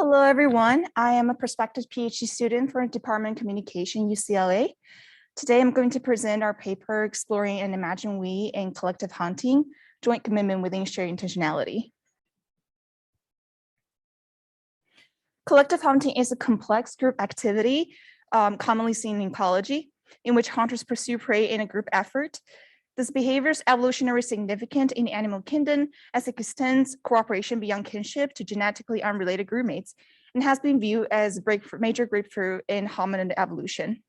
Hello, everyone. I am a prospective PhD student for Department of Communication, UCLA. Today, I'm going to present our paper exploring and imagine we in collective hunting, joint commitment within shared intentionality. Collective hunting is a complex group activity commonly seen in ecology, in which hunters pursue prey in a group effort. This behavior is evolutionarily significant in the animal kingdom as it extends cooperation beyond kinship to genetically unrelated group mates and has been viewed as a major breakthrough in hominid evolution.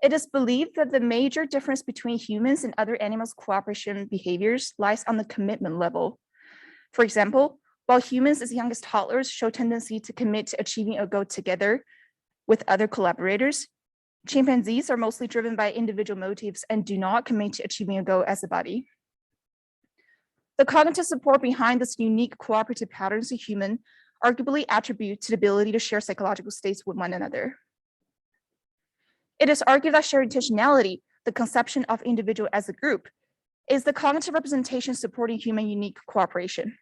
It is believed that the major difference between humans and other animals' cooperation behaviors lies on the commitment level. For example, while humans as young as toddlers show tendency to commit to achieving a goal together with other collaborators, chimpanzees are mostly driven by individual motives and do not commit to achieving a goal as a body. The cognitive support behind this unique cooperative patterns of human arguably attribute to the ability to share psychological states with one another. It is argued that shared intentionality, the conception of individual as a group, is the cognitive representation supporting human unique cooperation.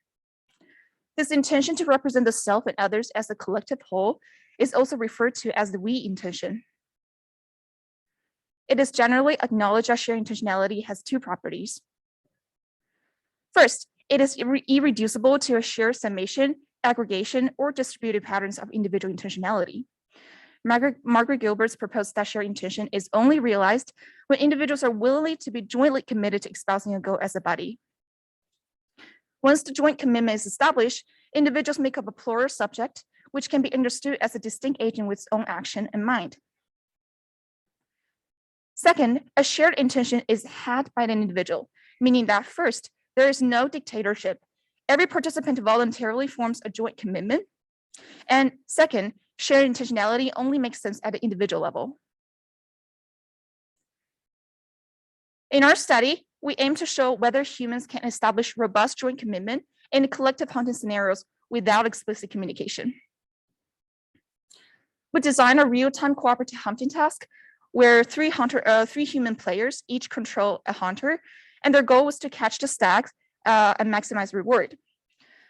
This intention to represent the self and others as a collective whole is also referred to as the we intention. It is generally acknowledged that shared intentionality has two properties. First, it is irreducible to a shared summation, aggregation, or distributed patterns of individual intentionality. Margaret Gilbert's proposed that shared intention is only realized when individuals are willing to be jointly committed to espousing a goal as a body. Once the joint commitment is established, individuals make up a plural subject, which can be understood as a distinct agent with its own action and mind. Second, a shared intention is had by an individual, meaning that first, there is no dictatorship. Every participant voluntarily forms a joint commitment. And second, shared intentionality only makes sense at the individual level. In our study, we aim to show whether humans can establish robust joint commitment in collective hunting scenarios without explicit communication. We designed a real-time cooperative hunting task where three human players each control a hunter, and their goal was to catch the stags and maximize reward.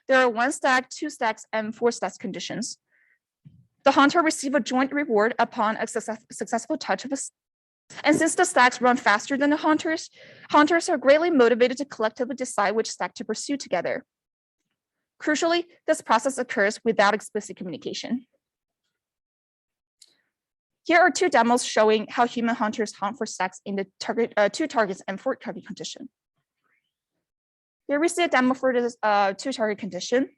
There are 1 stag, 2 stags, and 4 stags conditions. The hunter receives a joint reward upon a successful touch of a stag. And since the stags run faster than the hunters are greatly motivated to collectively decide which stag to pursue together. Crucially, this process occurs without explicit communication. Here are 2 demos showing how human hunters hunt for stags in the 2 targets and 4 target condition. Here we see a demo for this 2 target condition.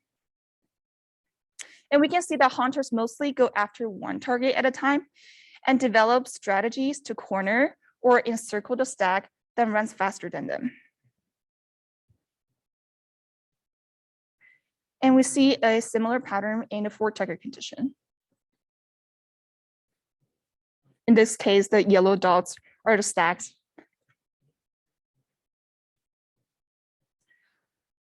And we can see that hunters mostly go after 1 target at a time and develop strategies to corner or encircle the stag that runs faster than them. And we see a similar pattern in the 4 target condition. In this case, the yellow dots are the stags.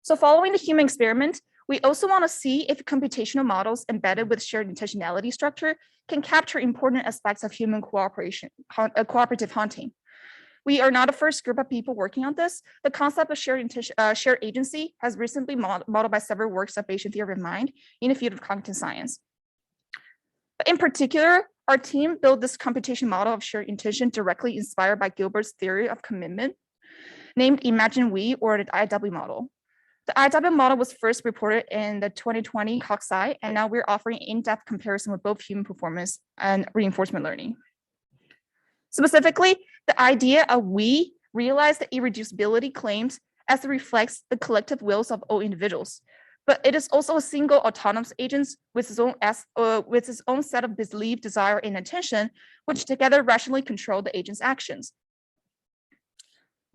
So following the human experiment, we also want to see if computational models embedded with shared intentionality structure can capture important aspects of human cooperative hunting. We are not the first group of people working on this. The concept of shared agency has recently been modeled by several works of Bayesian theory of mind in the field of cognitive science. But in particular, our team built this computation model of shared intention directly inspired by Gilbert's theory of commitment, named Imagine We, or the IW model. The IW model was first reported in the 2020 CoxSci, and now we're offering in-depth comparison with both human performance and reinforcement learning. Specifically, the idea of we realize the irreducibility claims as it reflects the collective wills of all individuals, but it is also a single autonomous agent with its own set of belief, desire, and intention, which together rationally control the agent's actions.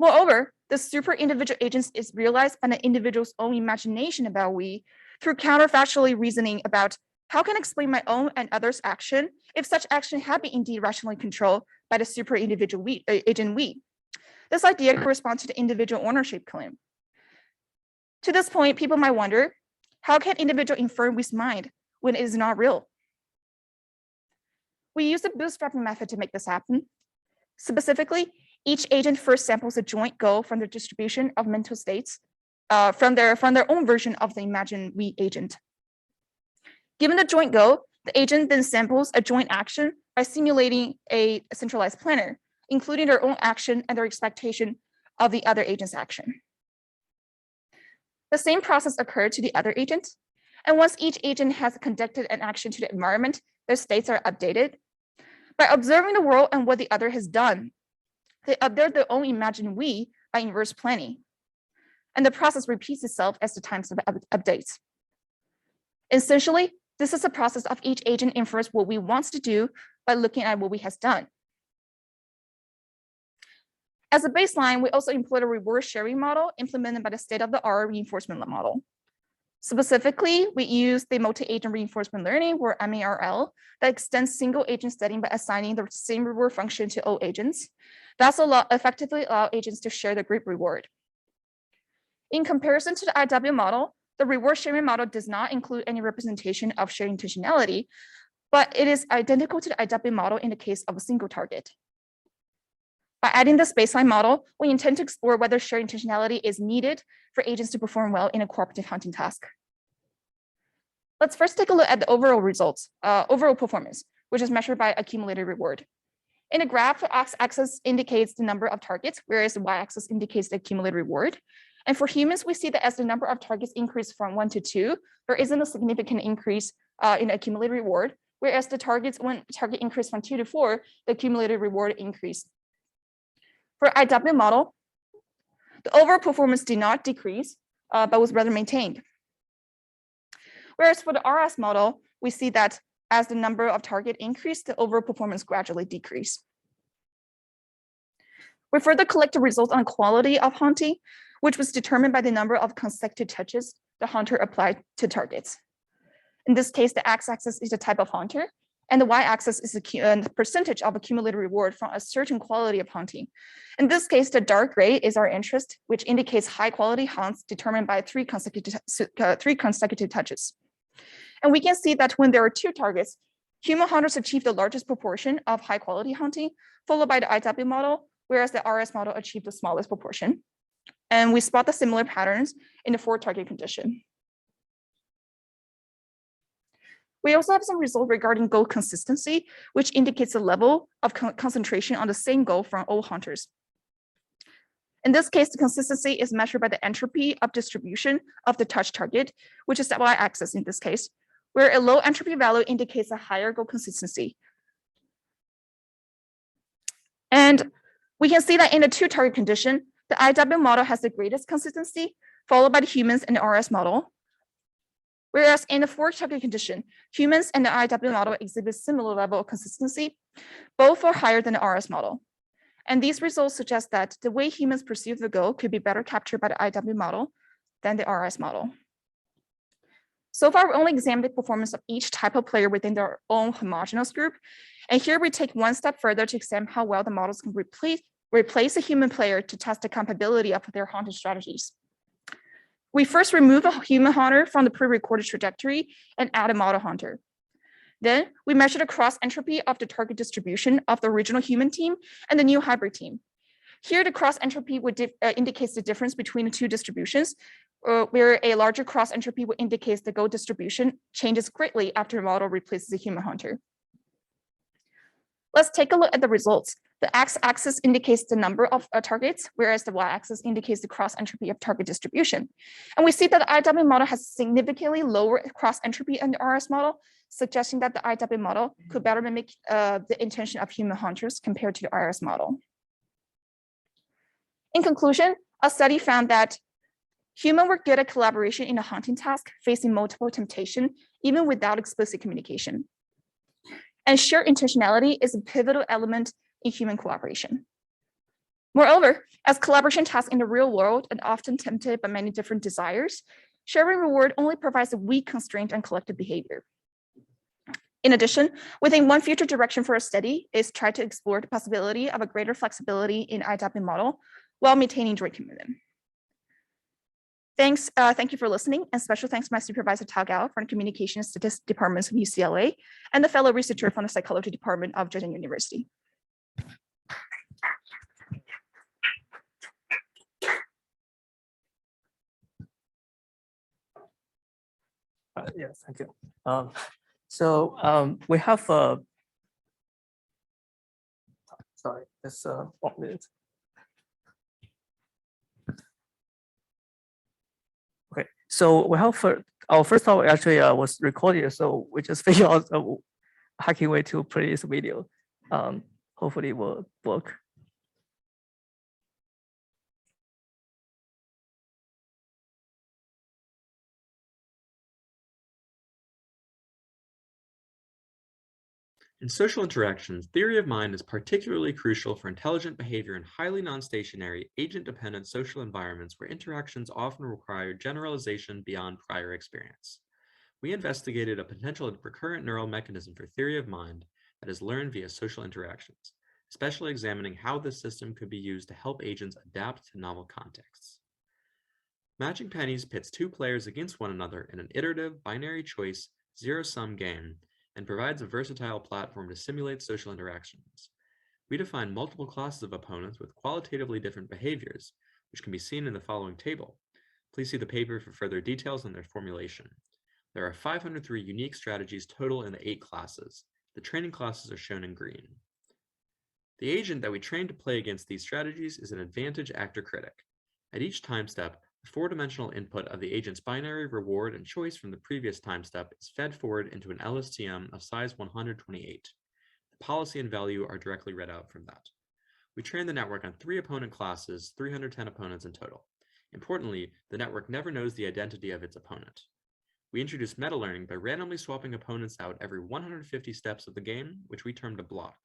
Moreover, the super individual agent is realized by the individual's own imagination about we through counterfactually reasoning about how can I explain my own and others' action if such action had been indeed rationally controlled by the super individual agent we. This idea corresponds to the individual ownership claim. To this point, people might wonder, how can individual infer we's mind when it is not real? We use the bootstrapping method to make this happen. Specifically, each agent first samples a joint goal from the distribution of mental states from their own version of the imagined we agent. Given the joint goal, the agent then samples a joint action by simulating a centralized planner, including their own action and their expectation of the other agent's action. The same process occurred to the other agent. And once each agent has conducted an action to the environment, their states are updated. By observing the world and what the other has done, they update their own imagined we by inverse planning. And the process repeats itself as the times of updates. Essentially, this is a process of each agent infers what we wants to do by looking at what we has done. As a baseline, we also employed a reward sharing model implemented by the state-of-the-art reinforcement model. Specifically, we use the multi-agent reinforcement learning, or MARL, that extends single agent studying by assigning the same reward function to all agents. That's effectively allow agents to share the group reward. In comparison to the IW model, the reward sharing model does not include any representation of shared intentionality, but it is identical to the IW model in the case of a single target. By adding this baseline model, we intend to explore whether shared intentionality is needed for agents to perform well in a cooperative hunting task. Let's first take a look at the overall results, overall performance, which is measured by accumulated reward. In the graph, the x-axis indicates the number of targets, whereas the y-axis indicates the accumulated reward. And for humans, we see that as the number of targets increase from 1 to 2, there isn't a significant increase in accumulated reward, whereas when target increase from 2 to 4, the accumulated reward increase. For IW model, the overall performance did not decrease, but was rather maintained. Whereas for the RS model, we see that as the number of target increased, the overall performance gradually decreased. We further collected results on quality of hunting, which was determined by the number of consecutive touches the hunter applied to targets. In this case, the x-axis is the type of hunter, and the y-axis is the percentage of accumulated reward from a certain quality of hunting. In this case, the dark gray is our interest, which indicates high quality hunts determined by three consecutive touches. And we can see that when there are 2 targets, human hunters achieve the largest proportion of high quality hunting, followed by the IW model, whereas the RS model achieved the smallest proportion. And we spot the similar patterns in the 4 target condition. We also have some results regarding goal consistency, which indicates the level of concentration on the same goal from all hunters. In this case, the consistency is measured by the entropy of distribution of the touch target, which is the y-axis in this case, where a low entropy value indicates a higher goal consistency. And we can see that in the 2 target condition, the IW model has the greatest consistency, followed by the humans and the RS model. Whereas in the 4 target condition, humans and the IW model exhibit similar level of consistency. Both are higher than the RS model. And these results suggest that the way humans perceive the goal could be better captured by the IW model than the RS model. So far, we only examined the performance of each type of player within their own homogeneous group. And here we take one step further to examine how well the models can replace a human player to test the compatibility of their hunting strategies. We first remove a human hunter from the pre-recorded trajectory and add a model hunter. Then we measure the cross entropy of the target distribution of the original human team and the new hybrid team. Here, the cross entropy indicates the difference between the 2 distributions, where a larger cross entropy would indicate the goal distribution changes greatly after the model replaces a human hunter. Let's take a look at the results. The x-axis indicates the number of targets, whereas the y-axis indicates the cross entropy of target distribution. And we see that the IW model has significantly lower cross entropy than the RS model, suggesting that the IW model could better mimic the intention of human hunters compared to the RS model. In conclusion, a study found that humans were good at collaboration in a hunting task, facing multiple temptations, even without explicit communication. And shared intentionality is a pivotal element in human cooperation. Moreover, as collaboration tasks in the real world are often tempted by many different desires, sharing reward only provides a weak constraint on collective behavior. In addition, within one future direction for a study is try to explore the possibility of a greater flexibility in IW model while maintaining joint commitment. Thank you for listening, and special thanks to my supervisor Tao Gao from the Communication and Statistics Departments of UCLA and the fellow researcher from the Psychology Department of Zhejiang University. Yes, thank you. We have sorry, just 1 minute. Okay, so we have our first talk actually was recorded, so we just figured out a hacking way to play this video. Hopefully it will work. In social interactions, theory of mind is particularly crucial for intelligent behavior in highly non-stationary, agent-dependent social environments where interactions often require generalization beyond prior experience. We investigated a potential recurrent neural mechanism for theory of mind that is learned via social interactions, especially examining how this system could be used to help agents adapt to novel contexts. Matching pennies pits two players against one another in an iterative, binary choice, zero-sum game, and provides a versatile platform to simulate social interactions. We define multiple classes of opponents with qualitatively different behaviors, which can be seen in the following table. Please see the paper for further details on their formulation. There are 503 unique strategies total in the 8 classes. The training classes are shown in green. The agent that we train to play against these strategies is an advantage actor-critic. At each time step, the 4-dimensional input of the agent's binary reward and choice from the previous time step is fed forward into an LSTM of size 128. The policy and value are directly read out from that. We train the network on 3 opponent classes, 310 opponents in total. Importantly, the network never knows the identity of its opponent. We introduce meta-learning by randomly swapping opponents out every 150 steps of the game, which we termed a block.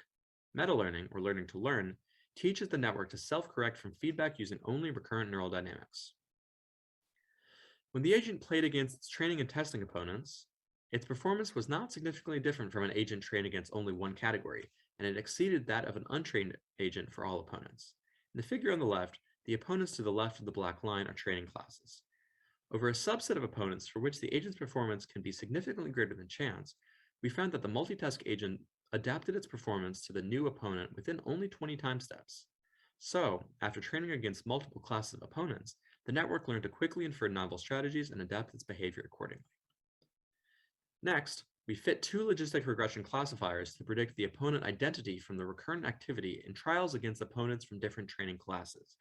Meta-learning, or learning to learn, teaches the network to self-correct from feedback using only recurrent neural dynamics. When the agent played against its training and testing opponents, its performance was not significantly different from an agent trained against only one category, and it exceeded that of an untrained agent for all opponents. In the figure on the left, the opponents to the left of the black line are training classes. Over a subset of opponents for which the agent's performance can be significantly greater than chance, we found that the multitask agent adapted its performance to the new opponent within only 20 time steps. So, after training against multiple classes of opponents, the network learned to quickly infer novel strategies and adapt its behavior accordingly. Next, we fit 2 logistic regression classifiers to predict the opponent identity from the recurrent activity in trials against opponents from different training classes.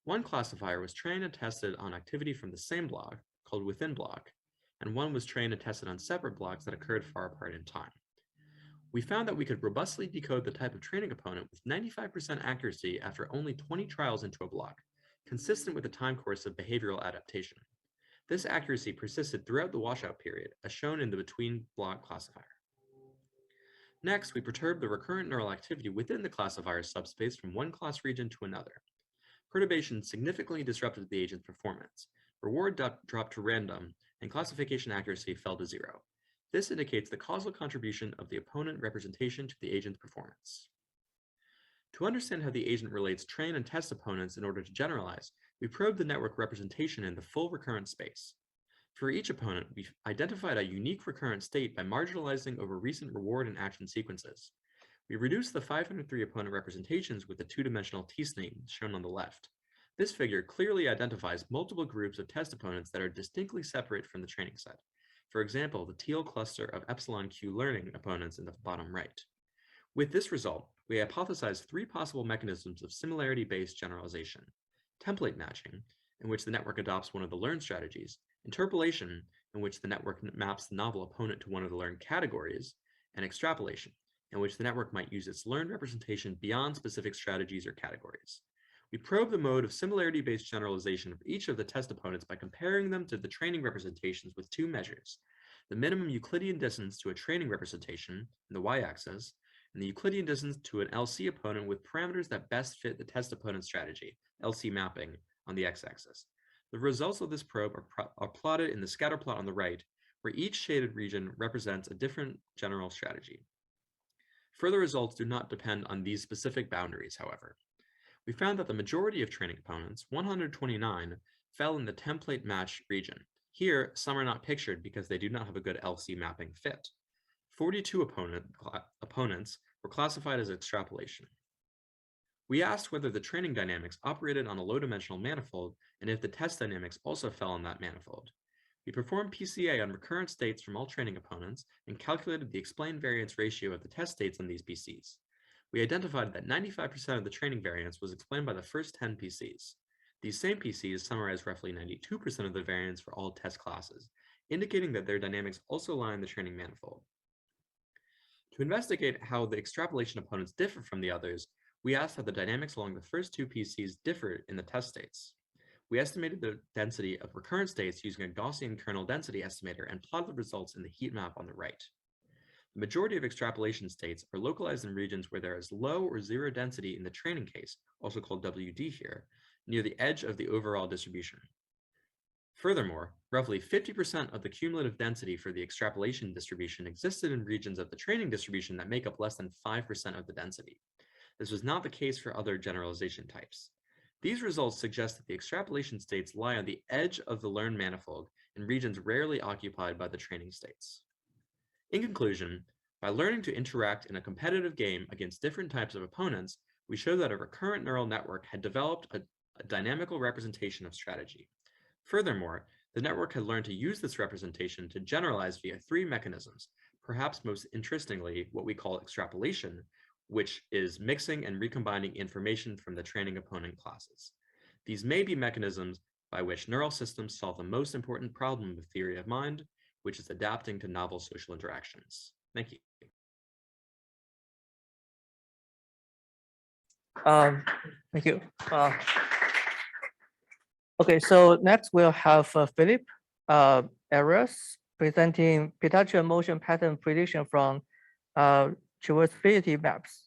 One classifier was trained and tested on activity from the same block, called within block, and one was trained and tested on separate blocks that occurred far apart in time. We found that we could robustly decode the type of training opponent with 95% accuracy after only 20 trials into a block, consistent with the time course of behavioral adaptation. This accuracy persisted throughout the washout period, as shown in the between block classifier. Next, we perturbed the recurrent neural activity within the classifier subspace from one class region to another. Perturbation significantly disrupted the agent's performance. Reward dropped to random, and classification accuracy fell to 0. This indicates the causal contribution of the opponent representation to the agent's performance. To understand how the agent relates train and test opponents in order to generalize, we probed the network representation in the full recurrent space. For each opponent, we identified a unique recurrent state by marginalizing over recent reward and action sequences. We reduced the 503 opponent representations with the 2-dimensional t-snake shown on the left. This figure clearly identifies multiple groups of test opponents that are distinctly separate from the training set. For example, the teal cluster of epsilon q learning opponents in the bottom right. With this result, we hypothesized 3 possible mechanisms of similarity-based generalization: template matching, in which the network adopts one of the learned strategies; interpolation, in which the network maps the novel opponent to one of the learned categories; and extrapolation, in which the network might use its learned representation beyond specific strategies or categories. We probe the mode of similarity-based generalization of each of the test opponents by comparing them to the training representations with 2 measures: the minimum Euclidean distance to a training representation in the y-axis, and the Euclidean distance to an LC opponent with parameters that best fit the test opponent strategy, LC mapping, on the x-axis. The results of this probe are plotted in the scatter plot on the right, where each shaded region represents a different general strategy. Further results do not depend on these specific boundaries, however. We found that the majority of training opponents, 129, fell in the template match region. Here, some are not pictured because they do not have a good LC mapping fit. 42 opponents were classified as extrapolation. We asked whether the training dynamics operated on a low-dimensional manifold and if the test dynamics also fell on that manifold. We performed PCA on recurrent states from all training opponents and calculated the explained variance ratio of the test states on these PCs. We identified that 95% of the training variance was explained by the first 10 PCs. These same PCs summarize roughly 92% of the variance for all test classes, indicating that their dynamics also lie in the training manifold. To investigate how the extrapolation opponents differ from the others, we asked how the dynamics along the first two PCs differed in the test states. We estimated the density of recurrent states using a Gaussian kernel density estimator and plotted the results in the heat map on the right. The majority of extrapolation states are localized in regions where there is low or zero density in the training case, also called WD here, near the edge of the overall distribution. Furthermore, roughly 50% of the cumulative density for the extrapolation distribution existed in regions of the training distribution that make up less than 5% of the density. This was not the case for other generalization types. These results suggest that the extrapolation states lie on the edge of the learned manifold in regions rarely occupied by the training states. In conclusion, by learning to interact in a competitive game against different types of opponents, we showed that a recurrent neural network had developed a dynamical representation of strategy. Furthermore, the network had learned to use this representation to generalize via three mechanisms, perhaps most interestingly, what we call extrapolation, which is mixing and recombining information from the training opponent classes. These may be mechanisms by which neural systems solve the most important problem of theory of mind, which is adapting to novel social interactions. Thank you. Thank you. Okay, so next we'll have Philip Arias presenting pedestrian motion pattern prediction from traversability maps.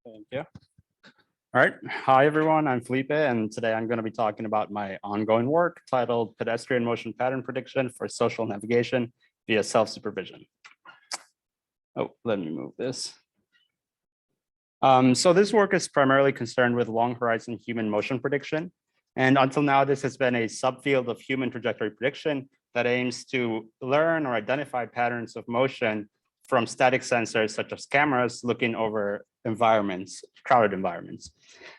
Thank you. All right. Hi, everyone. I'm Felipe, and today I'm going to be talking about my ongoing work titled Pedestrian Motion Pattern Prediction for Social Navigation via Self-Supervision. Oh, let me move this. So this work is primarily concerned with long horizon human motion prediction. And until now, this has been a subfield of human trajectory prediction that aims to learn or identify patterns of motion from static sensors such as cameras looking over environments, crowded environments.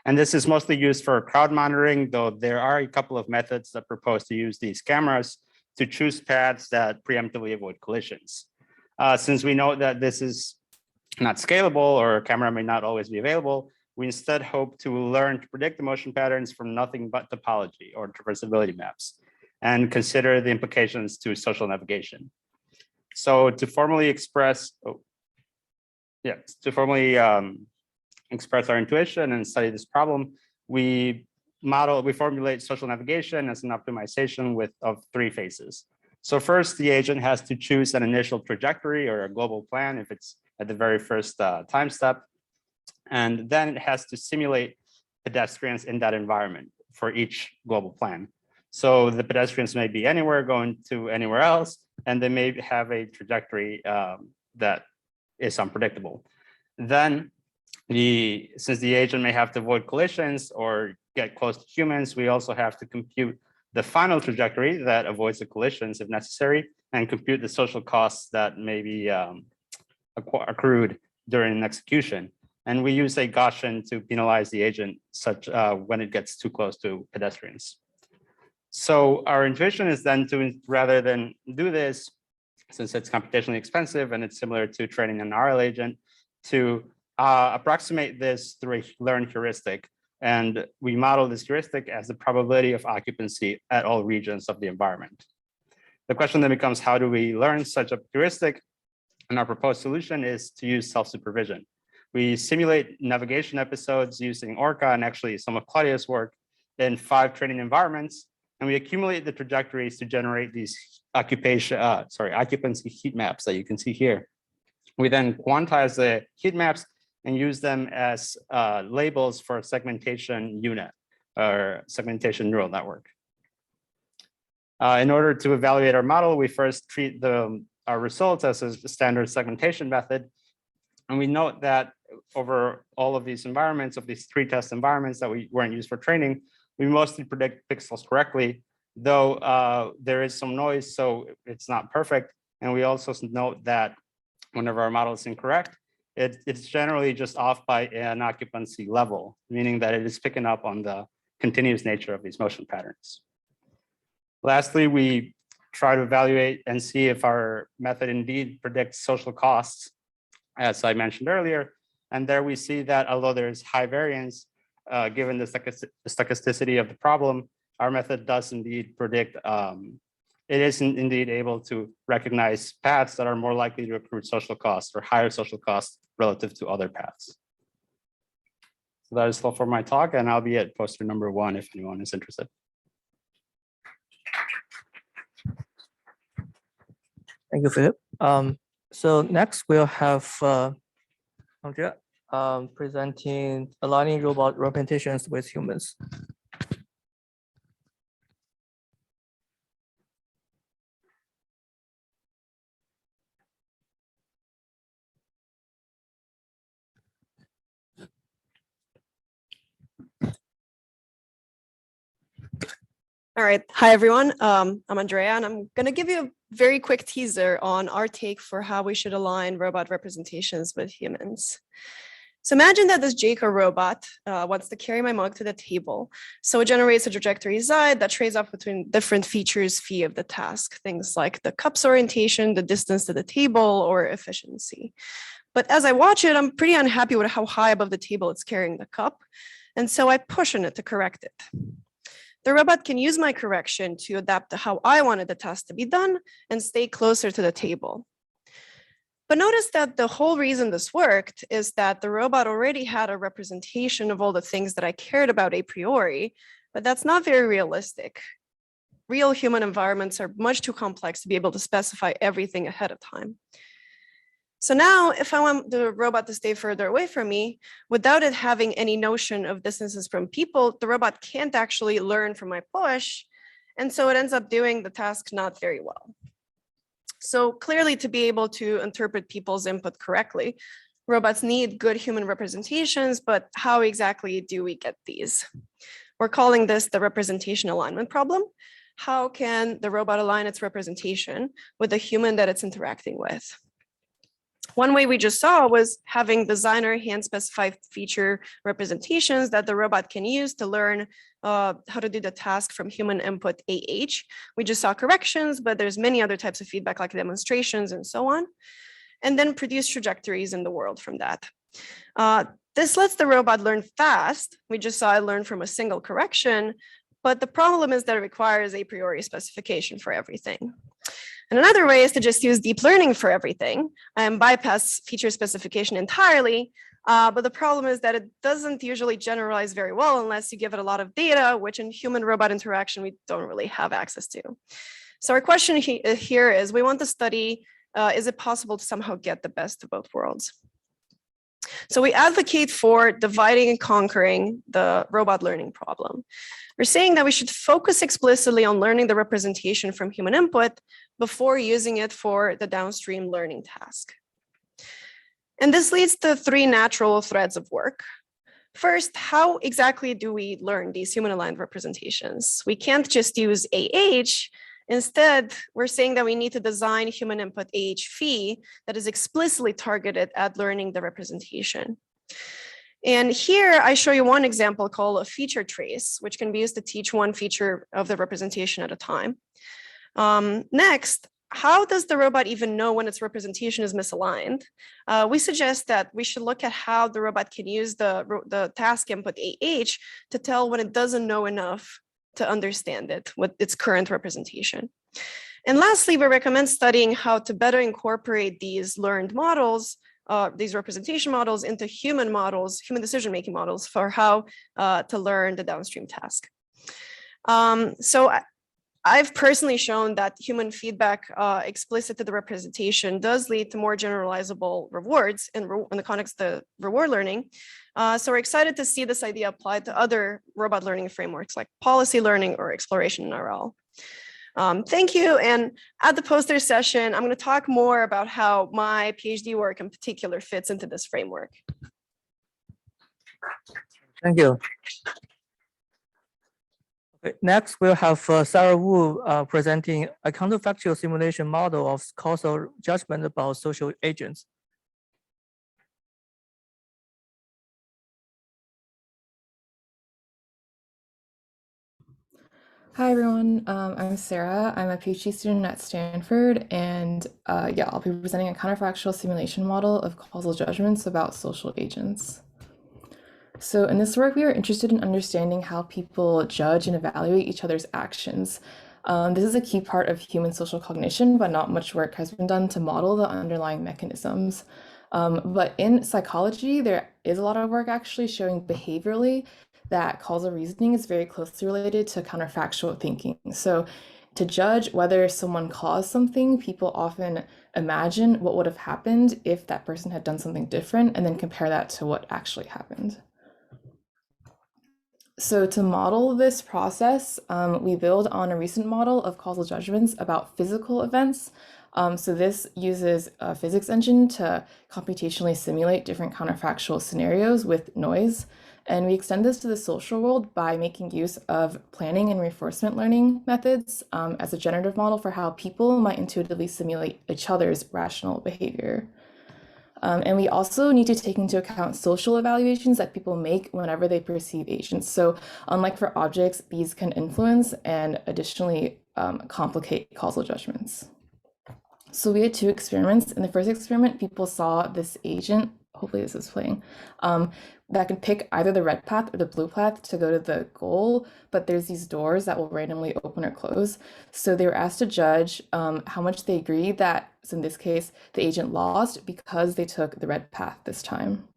And this is mostly used for crowd monitoring, though there are a couple of methods that propose to use these cameras to choose paths that preemptively avoid collisions. Since we know that this is not scalable or a camera may not always be available, we instead hope to learn to predict the motion patterns from nothing but topology or traversability maps and consider the implications to social navigation. So to formally express, express our intuition and study this problem, we formulate social navigation as an optimization of three phases. So first, the agent has to choose an initial trajectory or a global plan if it's at the very first time step. And then it has to simulate pedestrians in that environment for each global plan. So the pedestrians may be anywhere going to anywhere else, and they may have a trajectory that is unpredictable. Then, since the agent may have to avoid collisions or get close to humans, we also have to compute the final trajectory that avoids the collisions if necessary, and compute the social costs that may be accrued during an execution. And we use a Gaussian to penalize the agent when it gets too close to pedestrians. So our intuition is then to, rather than do this, since it's computationally expensive and it's similar to training an RL agent, to approximate this through a learned heuristic. And we model this heuristic as the probability of occupancy at all regions of the environment. The question then becomes, how do we learn such a heuristic? And our proposed solution is to use self-supervision. We simulate navigation episodes using Orca and actually some of Claudia's work in 5 training environments. And we accumulate the trajectories to generate these occupancy heat maps that you can see here. We then quantize the heat maps and use them as labels for a segmentation unit or segmentation neural network. In order to evaluate our model, we first treat our results as a standard segmentation method. And we note that over all of these environments, of these 3 test environments that weren't used for training, we mostly predict pixels correctly. though there is some noise, so it's not perfect. And we also note that whenever our model is incorrect, it's generally just off by an occupancy level, meaning that it is picking up on the continuous nature of these motion patterns. Lastly, we try to evaluate and see if our method indeed predicts social costs, as I mentioned earlier. And there we see that although there is high variance, given the stochasticity of the problem, our method does indeed predict, it is indeed able to recognize paths that are more likely to accrue social costs or higher social costs relative to other paths. So that is all for my talk, and I'll be at poster number 1 if anyone is interested. Thank you, Philip. So next we'll have Andrea presenting aligning robot representations with humans. All right. Hi, everyone. I'm Andrea, and I'm going to give you a very quick teaser on our take for how we should align robot representations with humans. So imagine that this Jaco robot wants to carry my mug to the table. So it generates a trajectory Z that trades off between different features phi of the task, things like the cup's orientation, the distance to the table, or efficiency. But as I watch it, I'm pretty unhappy with how high above the table it's carrying the cup. And so I push on it to correct it. The robot can use my correction to adapt to how I wanted the task to be done and stay closer to the table. But notice that the whole reason this worked is that the robot already had a representation of all the things that I cared about a priori, but that's not very realistic. Real human environments are much too complex to be able to specify everything ahead of time. So now if I want the robot to stay further away from me, without it having any notion of distances from people, the robot can't actually learn from my push. And so it ends up doing the task not very well. So clearly, to be able to interpret people's input correctly, robots need good human representations, but how exactly do we get these? We're calling this the representation alignment problem. How can the robot align its representation with the human that it's interacting with? One way we just saw was having designer hand-specified feature representations that the robot can use to learn how to do the task from human input AH. We just saw corrections, but there's many other types of feedback like demonstrations and so on, and then produce trajectories in the world from that. This lets the robot learn fast. We just saw it learn from a single correction, but the problem is that it requires a priori specification for everything. And another way is to just use deep learning for everything and bypass feature specification entirely. But the problem is that it doesn't usually generalize very well unless you give it a lot of data, which in human-robot interaction, we don't really have access to. So our question here is, we want to study, is it possible to somehow get the best of both worlds? So we advocate for dividing and conquering the robot learning problem. We're saying that we should focus explicitly on learning the representation from human input before using it for the downstream learning task. And this leads to 3 natural threads of work. First, how exactly do we learn these human-aligned representations? We can't just use AH. Instead, we're saying that we need to design human input AH phi that is explicitly targeted at learning the representation. And here I show you one example called a feature trace, which can be used to teach one feature of the representation at a time. Next, how does the robot even know when its representation is misaligned? We suggest that we should look at how the robot can use the task input AH to tell when it doesn't know enough to understand it with its current representation. And lastly, we recommend studying how to better incorporate these learned models, these representation models into human models, human decision-making models for how to learn the downstream task. So I've personally shown that human feedback explicit to the representation does lead to more generalizable rewards in the context of the reward learning. So we're excited to see this idea applied to other robot learning frameworks like policy learning or exploration in RL. Thank you. And at the poster session, I'm going to talk more about how my PhD work in particular fits into this framework. Thank you. Next, we'll have Sarah Wu presenting a counterfactual simulation model of causal judgment about social agents. Hi, everyone. I'm Sarah. I'm a PhD student at Stanford, and yeah, I'll be presenting a counterfactual simulation model of causal judgments about social agents. So in this work, we are interested in understanding how people judge and evaluate each other's actions. This is a key part of human social cognition, but not much work has been done to model the underlying mechanisms. But in psychology, there is a lot of work actually showing behaviorally that causal reasoning is very closely related to counterfactual thinking. So to judge whether someone caused something, people often imagine what would have happened if that person had done something different and then compare that to what actually happened. So to model this process, we build on a recent model of causal judgments about physical events. So this uses a physics engine to computationally simulate different counterfactual scenarios with noise. And we extend this to the social world by making use of planning and reinforcement learning methods as a generative model for how people might intuitively simulate each other's rational behavior. And we also need to take into account social evaluations that people make whenever they perceive agents. So unlike for objects, these can influence and additionally complicate causal judgments. So we had two experiments. In the first experiment, people saw this agent, hopefully this is playing, that can pick either the red path or the blue path to go to the goal, but there's these doors that will randomly open or close. So they were asked to judge how much they agreed that, so in this case, the agent lost because they took the red path this time.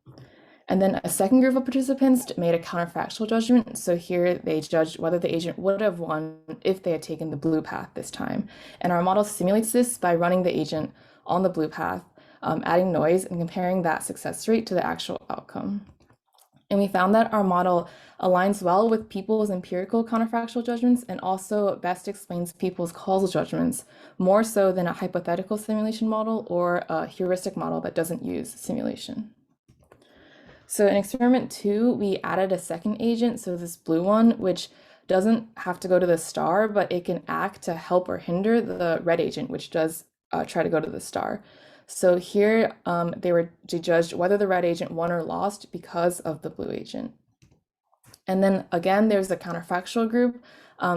And then a second group of participants made a counterfactual judgment. So here they judged whether the agent would have won if they had taken the blue path this time. And our model simulates this by running the agent on the blue path, adding noise and comparing that success rate to the actual outcome. And we found that our model aligns well with people's empirical counterfactual judgments and also best explains people's causal judgments, more so than a hypothetical simulation model or a heuristic model that doesn't use simulation. So in experiment 2, we added a second agent, so this blue one, which doesn't have to go to the star, but it can act to help or hinder the red agent, which does try to go to the star. So here they judged whether the red agent won or lost because of the blue agent. And then again, there's a counterfactual group.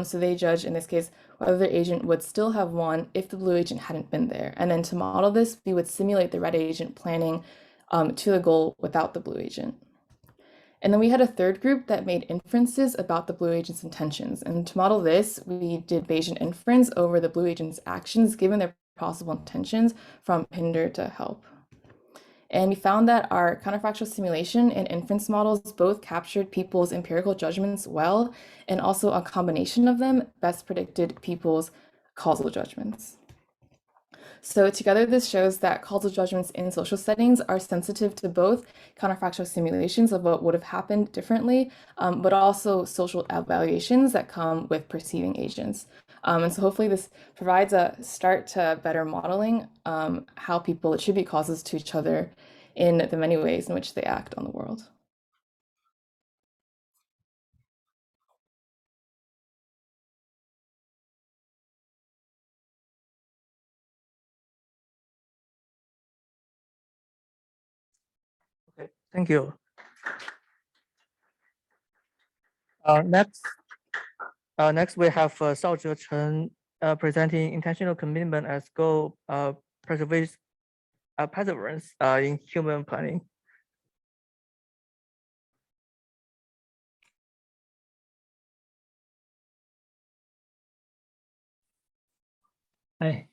So they judged, in this case, whether the agent would still have won if the blue agent hadn't been there. And then to model this, we would simulate the red agent planning to the goal without the blue agent. And then we had a third group that made inferences about the blue agent's intentions. And to model this, we did Bayesian inference over the blue agent's actions given their possible intentions from hinder to help. And we found that our counterfactual simulation and inference models both captured people's empirical judgments well, and also a combination of them best predicted people's causal judgments. So together, this shows that causal judgments in social settings are sensitive to both counterfactual simulations of what would have happened differently, but also social evaluations that come with perceiving agents. And so hopefully this provides a start to better modeling how people attribute causes to each other in the many ways in which they act on the world. Okay, thank you. Next we have Shaozhe Chen presenting intentional commitment as goal perseverance in human planning. Hi,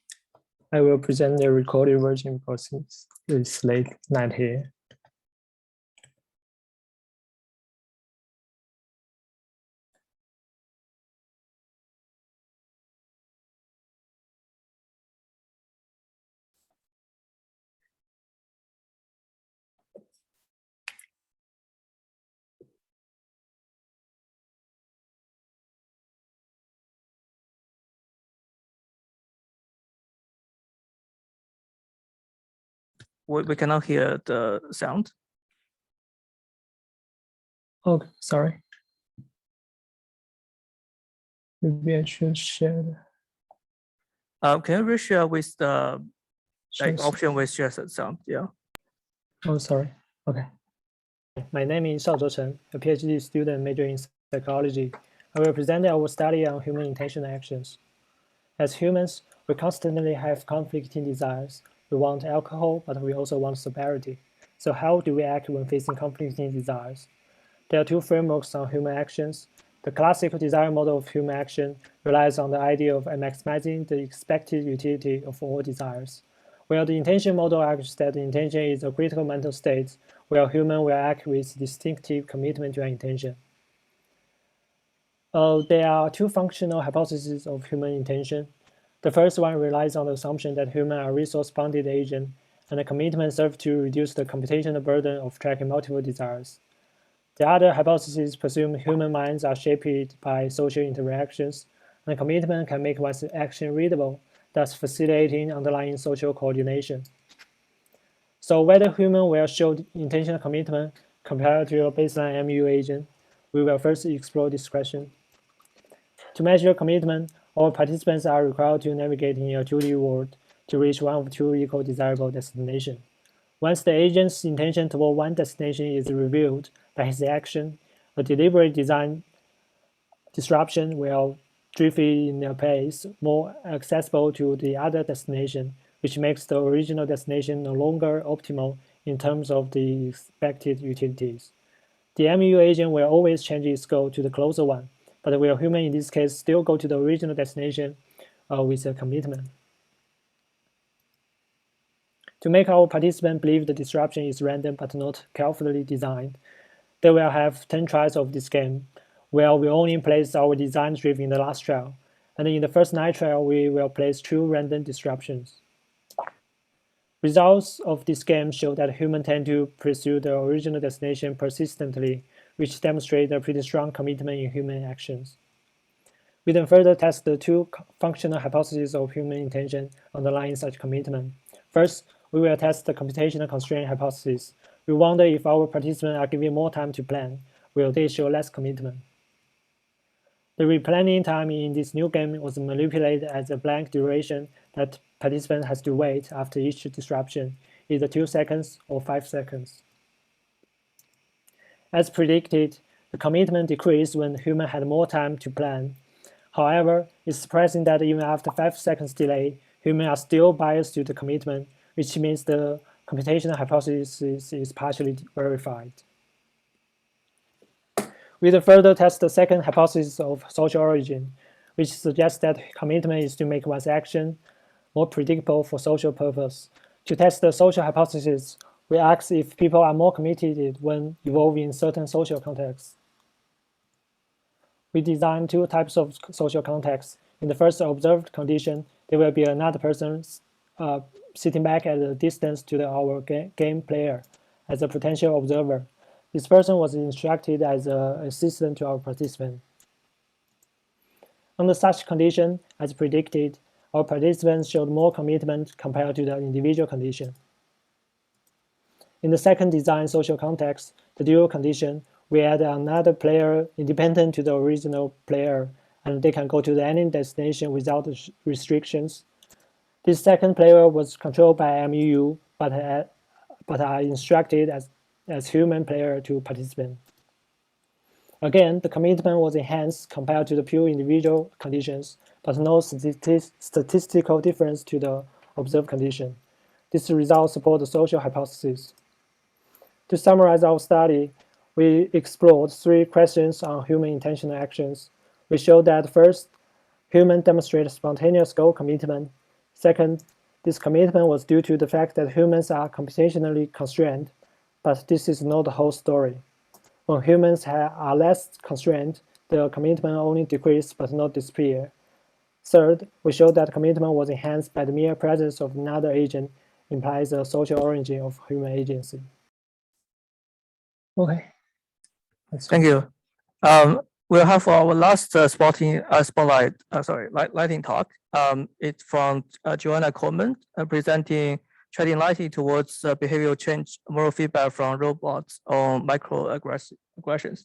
I will present the recorded version because it's late night here. We cannot hear the sound. Oh, sorry. Maybe I should share. Can you reshare with the Sure. option with share sound? Yeah. Oh, sorry. Okay. My name is Shaozhou Chen, a PhD student majoring in psychology. I will present our study on human intentional actions. As humans, we constantly have conflicting desires. We want alcohol, but we also want sobriety. So how do we act when facing conflicting desires? There are two frameworks on human actions. The classical desire model of human action relies on the idea of maximizing the expected utility of all desires, while the intention model argues that the intention is a critical mental state where human will act with distinctive commitment to an intention. There are two functional hypotheses of human intention. The first one relies on the assumption that humans are resource-bounded agents, and the commitment serves to reduce the computational burden of tracking multiple desires. The other hypothesis presumes human minds are shaped by social interactions, and commitment can make one's action readable, thus facilitating underlying social coordination. So whether human will show intentional commitment compared to a baseline MU agent, we will first explore this question. To measure commitment, all participants are required to navigate in a 2D world to reach one of two equal desirable destinations. Once the agent's intention toward one destination is revealed by his action, a deliberate design disruption will drift it in a place more accessible to the other destination, which makes the original destination no longer optimal in terms of the expected utilities. The MU agent will always change its goal to the closer one, but will human in this case still go to the original destination with a commitment? To make our participants believe the disruption is random but not carefully designed, they will have 10 tries of this game, where we only place our design drift in the last trial, and in the first 9 trial we will place 2 random disruptions. Results of this game show that humans tend to pursue the original destination persistently, which demonstrates a pretty strong commitment in human actions. We then further test the 2 functional hypotheses of human intention underlying such commitment. First, we will test the computational constraint hypothesis. We wonder if our participants are given more time to plan, will they show less commitment? The replanning time in this new game was manipulated as a blank duration that participant has to wait after each disruption, either 2 seconds or 5 seconds. As predicted, the commitment decreased when human had more time to plan. However, it's surprising that even after 5 seconds delay, humans are still biased to the commitment, which means the computational hypothesis is partially verified. We then further test the second hypothesis of social origin, which suggests that commitment is to make one's action more predictable for social purpose. To test the social hypothesis, we ask if people are more committed when evolving in certain social contexts. We designed 2 types of social contexts. In the first observed condition, there will be another person sitting back at a distance to our game player as a potential observer. This person was instructed as an assistant to our participant. Under such condition, as predicted, our participants showed more commitment compared to the individual condition. In the second design social context, the dual condition, we add another player independent to the original player, and they can go to any destination without restrictions. This second player was controlled by MU, but are instructed as human player to participate. Again, the commitment was enhanced compared to the pure individual conditions, but no statistical difference to the observed condition. This result supports the social hypothesis. To summarize our study, we explored 3 questions on human intentional actions. We showed that first, humans demonstrate spontaneous goal commitment. Second, this commitment was due to the fact that humans are computationally constrained, but this is not the whole story. When humans are less constrained, the commitment only decreases but not disappear. Third, we showed that commitment was enhanced by the mere presence of another agent implies a social origin of human agency. Okay. Thank you. We'll have our last lighting talk. It's from Joanna Coleman, presenting shedding lighting towards behavioral change, moral feedback from robots on microaggressions.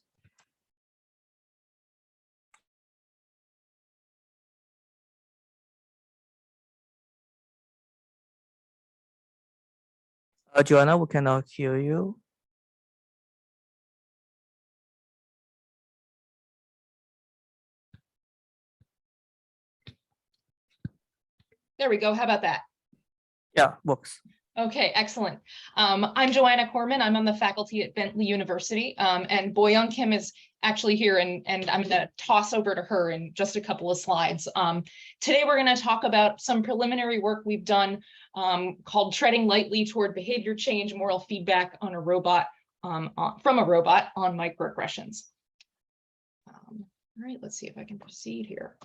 Joanna, we cannot hear you. There we go. How about that? Yeah, works. Okay, excellent. I'm Joanna Corman. I'm on the faculty at Bentley University, and Boyoung Kim is actually here, and I'm going to toss over to her in just a couple of slides. Today, we're going to talk about some preliminary work we've done called Treading Lightly Toward Behavior Change, Moral Feedback on a Robot, from a Robot on Microaggressions. All right, let's see if I can proceed here.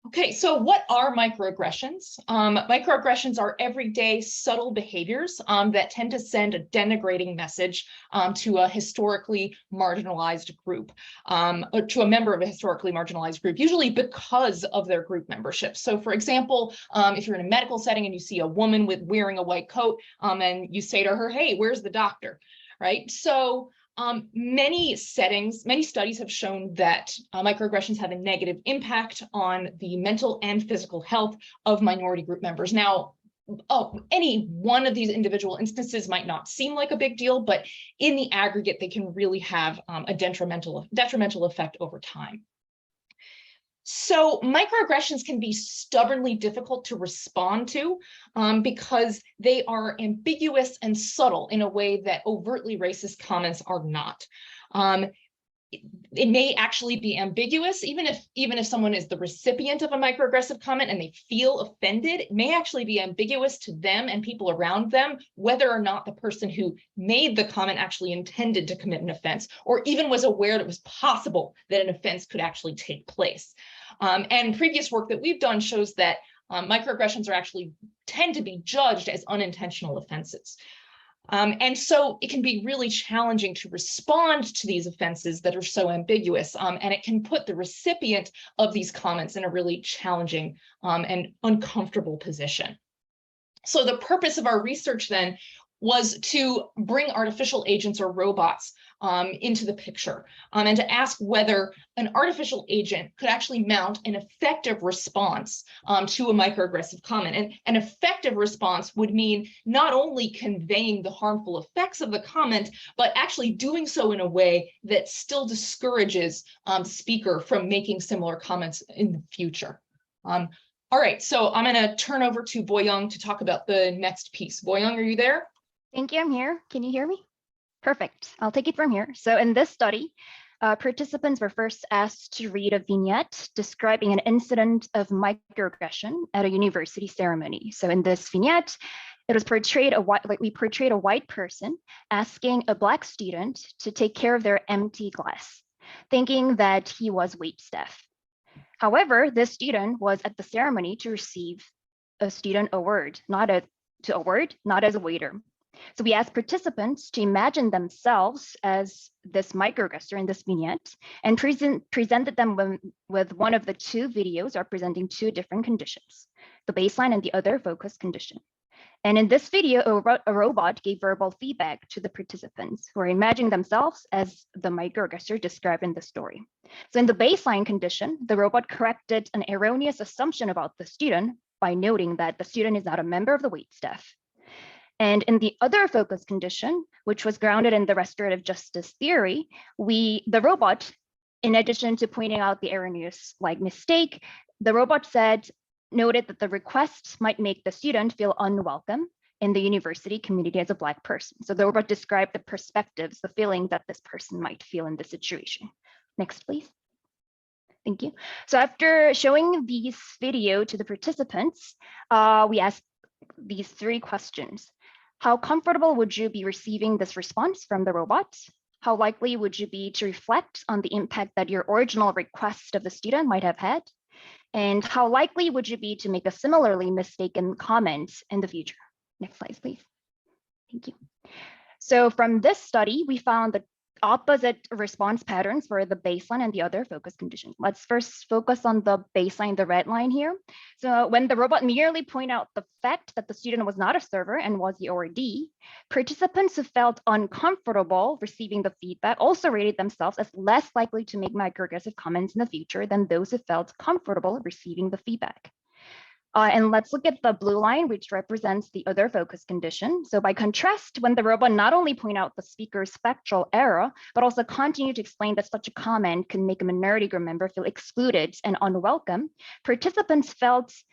Okay, so what are microaggressions? Microaggressions are everyday subtle behaviors that tend to send a denigrating message to a historically marginalized group, or to a member of a historically marginalized group, usually because of their group membership. So for example, if you're in a medical setting and you see a woman wearing a white coat and you say to her, hey, where's the doctor, right? So many studies have shown that microaggressions have a negative impact on the mental and physical health of minority group members. Now, any one of these individual instances might not seem like a big deal, but in the aggregate, they can really have a detrimental effect over time. So microaggressions can be stubbornly difficult to respond to because they are ambiguous and subtle in a way that overtly racist comments are not. It may actually be ambiguous, even if someone is the recipient of a microaggressive comment and they feel offended, it may actually be ambiguous to them and people around them whether or not the person who made the comment actually intended to commit an offense, or even was aware that it was possible that an offense could actually take place. And previous work that we've done shows that microaggressions tend to be judged as unintentional offenses. And so it can be really challenging to respond to these offenses that are so ambiguous, and it can put the recipient of these comments in a really challenging and uncomfortable position. So the purpose of our research then was to bring artificial agents or robots into the picture and to ask whether an artificial agent could actually mount an effective response to a microaggressive comment. And an effective response would mean not only conveying the harmful effects of the comment, but actually doing so in a way that still discourages the speaker from making similar comments in the future. All right, so I'm going to turn over to Boyoung to talk about the next piece. Boyoung, are you there? Thank you, I'm here. Can you hear me? Perfect, I'll take it from here. So in this study, participants were first asked to read a vignette describing an incident of microaggression at a university ceremony. So in this vignette, it was portrayed we portrayed a white person asking a Black student to take care of their empty glass, thinking that he was waitstaff. However, this student was at the ceremony to receive a student award, not as a waiter. So we asked participants to imagine themselves as this microaggressor in this vignette and presented them with one of the two videos representing two different conditions, the baseline and the other focus condition. And in this video, a robot gave verbal feedback to the participants who are imagining themselves as the microaggressor described in the story. So in the baseline condition, the robot corrected an erroneous assumption about the student by noting that the student is not a member of the waitstaff. And in the other focus condition, which was grounded in the restorative justice theory, the robot, in addition to pointing out the erroneous mistake, the robot noted that the request might make the student feel unwelcome in the university community as a Black person. So the robot described the perspectives, the feeling that this person might feel in this situation. Next, please. Thank you. So after showing this video to the participants, we asked these three questions. How comfortable would you be receiving this response from the robot? How likely would you be to reflect on the impact that your original request of the student might have had? And how likely would you be to make a similarly mistaken comment in the future? Next slide, please. Thank you. So from this study, we found the opposite response patterns for the baseline and the other focus condition. Let's first focus on the baseline, the red line here. So when the robot merely pointed out the fact that the student was not a server and was the awardee, participants who felt uncomfortable receiving the feedback also rated themselves as less likely to make microaggressive comments in the future than those who felt comfortable receiving the feedback. And let's look at the blue line, which represents the other focus condition. So by contrast, when the robot not only point out the speaker's spectral error, but also continue to explain that such a comment can make a minority group member feel excluded and unwelcome, participants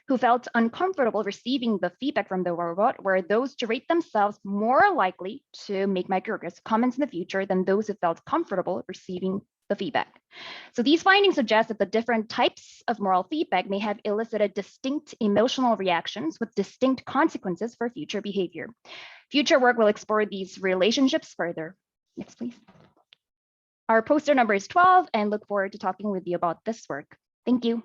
who felt uncomfortable receiving the feedback from the robot were those to rate themselves more likely to make microaggressive comments in the future than those who felt comfortable receiving the feedback. So these findings suggest that the different types of moral feedback may have elicited distinct emotional reactions with distinct consequences for future behavior. Future work will explore these relationships further. Next, please. Our poster number is 12, and look forward to talking with you about this work. Thank you.